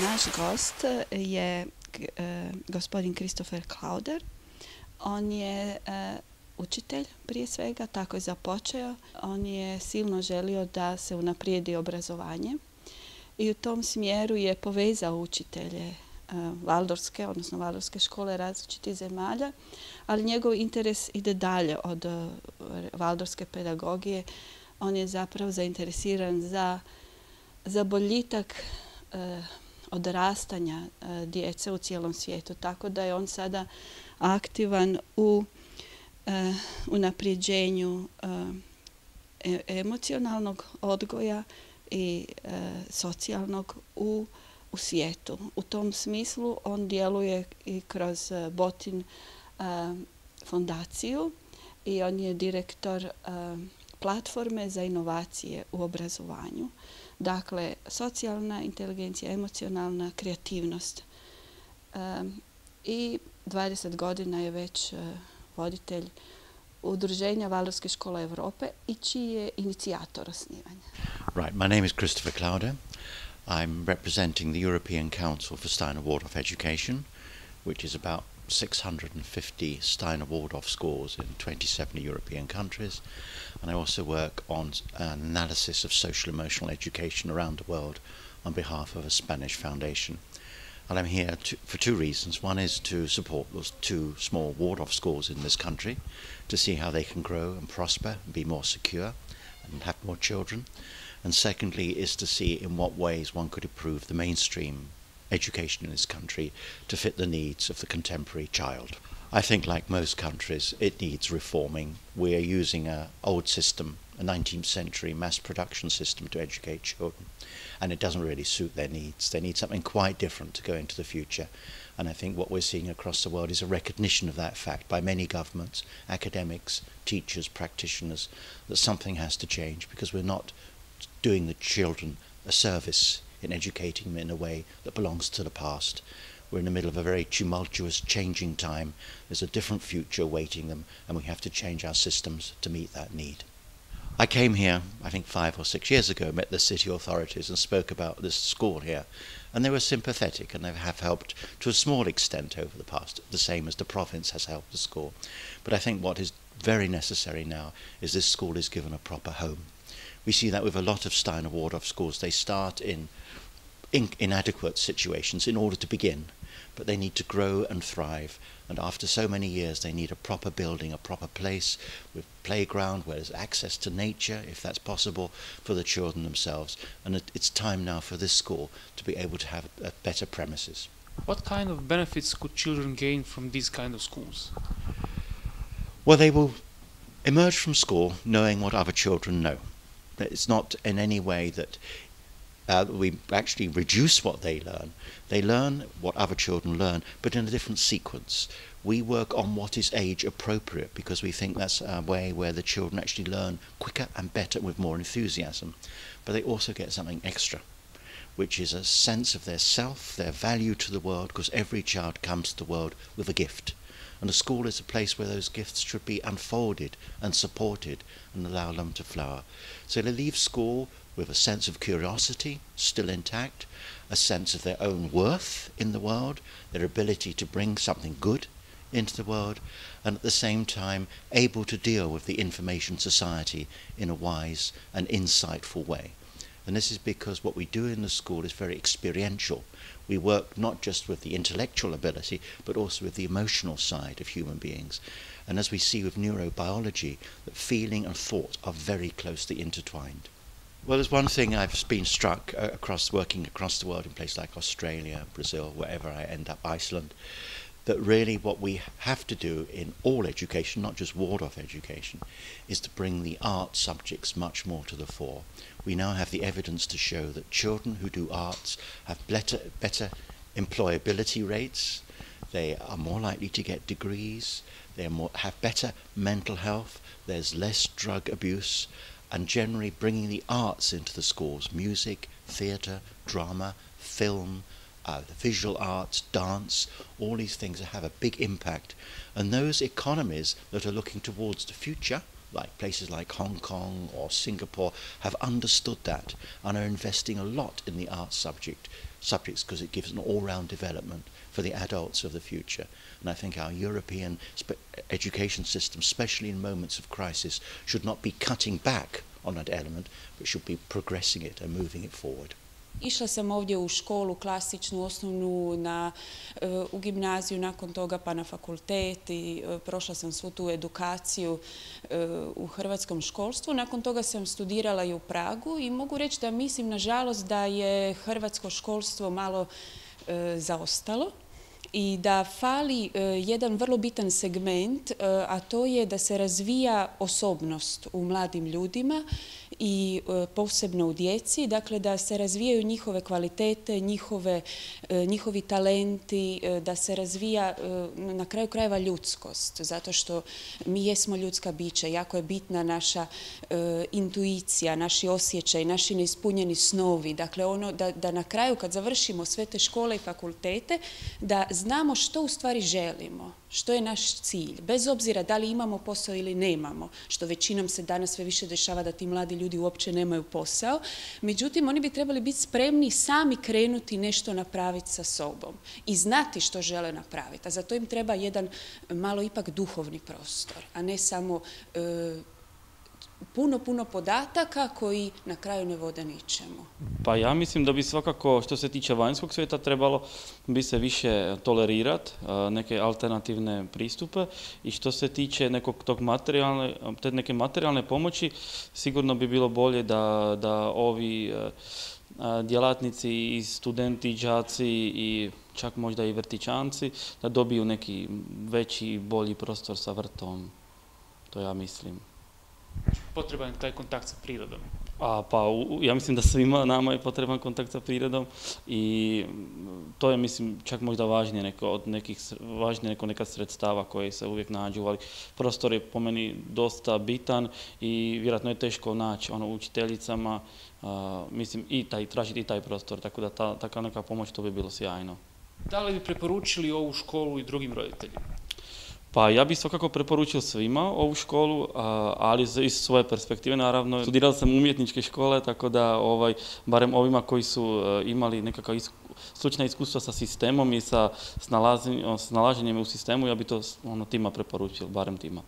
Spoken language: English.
Naš gost je gospodin Christopher Klauder. On je učitelj prije svega, tako je započeo. On je silno želio da se unaprijedi obrazovanje i u tom smjeru je povezao učitelje Waldorfske škole različitih zemalja, ali njegov interes ide dalje od Waldorfske pedagogije. On je zapravo zainteresiran za boljitak odrastanja djece u cijelom svijetu, tako da je on sada aktivan u unapređenju emocionalnog odgoja i socijalnog u svijetu. U tom smislu on djeluje i kroz Botin fondaciju i on je direktor platforme za inovacije u obrazovanju. Dakle, socijalna inteligencija, emocionalna kreativnost. I 20 godina je već voditelj udruženja Waldorfske škole Europe i čiji je inicijator osnivanja. Right, my name is Christopher Klauder. I'm representing the European Council for Steiner-Waldorf Education, which is about 650 Steiner-Waldorf schools in 27 European countries. And I also work on an analysis of social emotional education around the world on behalf of a Spanish foundation. And I'm here for two reasons. One is to support those two small Waldorf schools in this country, to see how they can grow and prosper and be more secure and have more children. And secondly is to see in what ways one could improve the mainstream education in this country to fit the needs of the contemporary child. I think, like most countries, it needs reforming. We are using an old system, a 19th century mass production system to educate children, and it doesn't really suit their needs. They need something quite different to go into the future. And I think what we're seeing across the world is a recognition of that fact by many governments, academics, teachers, practitioners, that something has to change because we're not doing the children a service in educating them in a way that belongs to the past. We're in the middle of a very tumultuous, changing time. There's a different future awaiting them, and we have to change our systems to meet that need. I came here, I think 5 or 6 years ago, met the city authorities and spoke about this school here, and they were sympathetic, and they have helped to a small extent over the past, the same as the province has helped the school. But I think what is very necessary now is this school is given a proper home. We see that with a lot of Steiner-Waldorf schools. They start in inadequate situations in order to begin, but they need to grow and thrive, and after so many years they need a proper building, a proper place with playground where there's access to nature, if that's possible, for the children themselves. And it's time now for this school to be able to have better premises. What kind of benefits could children gain from these kind of schools? Well, they will emerge from school knowing what other children know. It's not in any way that we actually reduce what they learn. They learn what other children learn, but in a different sequence. We work on what is age appropriate because we think that's a way where the children actually learn quicker and better with more enthusiasm. But they also get something extra, which is a sense of their self, their value to the world, because every child comes to the world with a gift. And a school is a place where those gifts should be unfolded and supported and allow them to flower. So they leave school with a sense of curiosity still intact, a sense of their own worth in the world, their ability to bring something good into the world, and at the same time able to deal with the information society in a wise and insightful way. And this is because what we do in the school is very experiential. We work not just with the intellectual ability, but also with the emotional side of human beings. And as we see with neurobiology, that feeling and thought are very closely intertwined. Well, there's one thing I've been struck working across the world in places like Australia, Brazil, wherever I end up, Iceland, that really what we have to do in all education, not just Waldorf education, is to bring the art subjects much more to the fore. We now have the evidence to show that children who do arts have better employability rates, they are more likely to get degrees, they have better mental health, there's less drug abuse, and generally bringing the arts into the schools, music, theatre, drama, film, the visual arts, dance, all these things have a big impact. And those economies that are looking towards the future, like places like Hong Kong or Singapore, have understood that and are investing a lot in the arts subjects because it gives an all-round development for the adults of the future. And I think our European education system, especially in moments of crisis, should not be cutting back on that element, but should be progressing it and moving it forward. Išla sam ovdje u školu klasičnu, osnovnu, u gimnaziju, nakon toga pa na fakultet i prošla sam svu tu edukaciju u hrvatskom školstvu. Nakon toga sam studirala i u Pragu i mogu reći da mislim, nažalost, da je hrvatsko školstvo malo zaostalo i da fali jedan vrlo bitan segment, a to je da se razvija osobnost u mladim ljudima i posebno u djeci, dakle da se razvijaju njihove kvalitete, njihovi talenti, da se razvija na kraju krajeva ljudskost, zato što mi jesmo ljudska bića, jako je bitna naša intuicija, naši osjećaji, naši neispunjeni snovi, dakle ono da na kraju kad završimo sve te škole i fakultete, da znamo što u stvari želimo, što je naš cilj, bez obzira da li imamo posao ili nemamo, što većinom se danas sve više dešava da ti mladi ljudi uopće nemaju posao. Međutim, oni bi trebali biti spremni sami krenuti nešto napraviti sa sobom i znati što žele napraviti. A za to im treba jedan malo ipak duhovni prostor, a ne samo puno podataka koji na kraju ne vode ničemu. Pa ja mislim da bi svakako, što se tiče vanjskog svijeta, trebalo bi se više tolerirati neke alternativne pristupe i što se tiče neke materijalne pomoći, sigurno bi bilo bolje da ovi djelatnici i studenti, đaci i čak možda i vrtićanci da dobiju neki veći i bolji prostor sa vrtom. To ja mislim. Potreban je taj kontakt sa prirodom. Ja mislim da svima nama je potreban kontakt sa prirodom i to je, mislim, čak možda važnije nego neka sredstava koje se uvijek nađu, ali prostor je po meni dosta bitan i vjerojatno je teško naći učiteljicama, mislim, tražiti i taj prostor, tako da takva neka pomoć, to bi bilo sjajno. Da li bi preporučili ovu školu i drugim roditeljima? Pa ja bih svakako preporučio svima ovu školu, ali iz svoje perspektive naravno. Studirao sam umjetničke škole, tako da barem ovima koji su imali nekakva stručna iskustva sa sistemom i sa snalaženjem u sistemu, ja bih to tima preporučio, barem tima.